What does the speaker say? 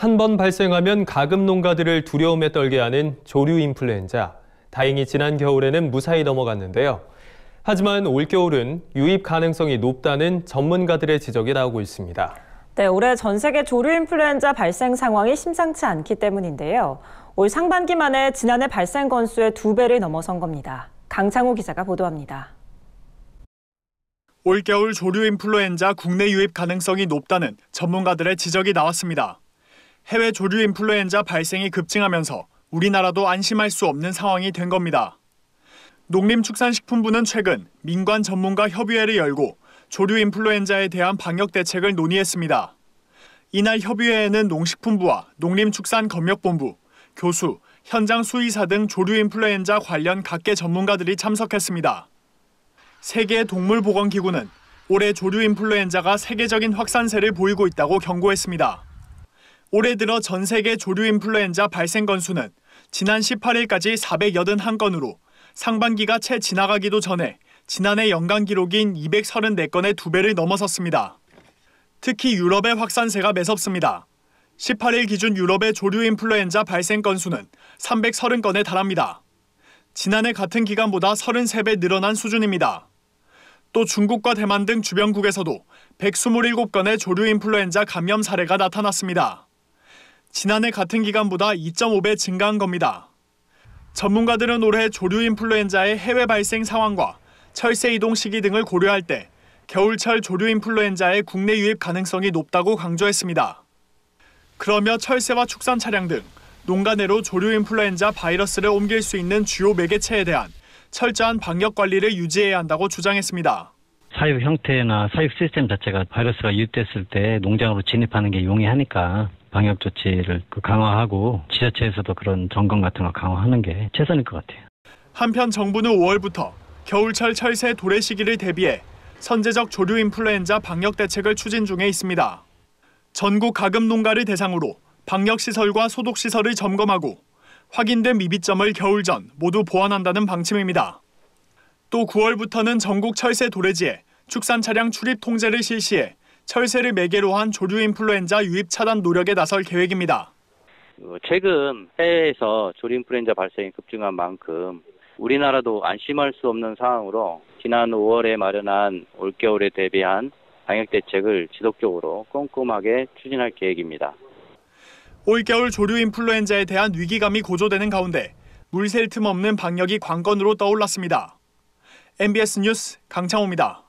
한 번 발생하면 가금 농가들을 두려움에 떨게 하는 조류 인플루엔자. 다행히 지난 겨울에는 무사히 넘어갔는데요. 하지만 올겨울은 유입 가능성이 높다는 전문가들의 지적이 나오고 있습니다. 네, 올해 전 세계 조류 인플루엔자 발생 상황이 심상치 않기 때문인데요. 올 상반기만에 지난해 발생 건수의 2배를 넘어선 겁니다. 강창호 기자가 보도합니다. 올겨울 조류 인플루엔자 국내 유입 가능성이 높다는 전문가들의 지적이 나왔습니다. 해외 조류 인플루엔자 발생이 급증하면서 우리나라도 안심할 수 없는 상황이 된 겁니다. 농림축산식품부는 최근 민관 전문가 협의회를 열고 조류 인플루엔자에 대한 방역 대책을 논의했습니다. 이날 협의회에는 농식품부와 농림축산검역본부, 교수, 현장 수의사 등 조류 인플루엔자 관련 각계 전문가들이 참석했습니다. 세계 동물보건기구는 올해 조류 인플루엔자가 세계적인 확산세를 보이고 있다고 경고했습니다. 올해 들어 전 세계 조류 인플루엔자 발생 건수는 지난 18일까지 481건으로 상반기가 채 지나가기도 전에 지난해 연간 기록인 234건의 2배를 넘어섰습니다. 특히 유럽의 확산세가 매섭습니다. 18일 기준 유럽의 조류 인플루엔자 발생 건수는 330건에 달합니다. 지난해 같은 기간보다 33배 늘어난 수준입니다. 또 중국과 대만 등 주변국에서도 127건의 조류 인플루엔자 감염 사례가 나타났습니다. 지난해 같은 기간보다 2.5배 증가한 겁니다. 전문가들은 올해 조류 인플루엔자의 해외 발생 상황과 철새 이동 시기 등을 고려할 때 겨울철 조류 인플루엔자의 국내 유입 가능성이 높다고 강조했습니다. 그러며 철새와 축산 차량 등 농가 내로 조류 인플루엔자 바이러스를 옮길 수 있는 주요 매개체에 대한 철저한 방역 관리를 유지해야 한다고 주장했습니다. 사육 형태나 사육 시스템 자체가 바이러스가 유입됐을 때 농장으로 진입하는 게 용이하니까 방역 조치를 강화하고 지자체에서도 그런 점검 같은 거 강화하는 게 최선일 것 같아요. 한편 정부는 5월부터 겨울철 철새 도래 시기를 대비해 선제적 조류 인플루엔자 방역 대책을 추진 중에 있습니다. 전국 가금 농가를 대상으로 방역시설과 소독시설을 점검하고 확인된 미비점을 겨울 전 모두 보완한다는 방침입니다. 또 9월부터는 전국 철새 도래지에 축산 차량 출입 통제를 실시해 철새를 매개로 한 조류 인플루엔자 유입 차단 노력에 나설 계획입니다. 최근 해외에서 조류 인플루엔자 발생이 급증한 만큼 우리나라도 안심할 수 없는 상황으로 지난 5월에 마련한 올겨울에 대비한 방역 대책을 지속적으로 꼼꼼하게 추진할 계획입니다. 올겨울 조류 인플루엔자에 대한 위기감이 고조되는 가운데 물샐 틈 없는 방역이 관건으로 떠올랐습니다. MBS 뉴스 강창호입니다.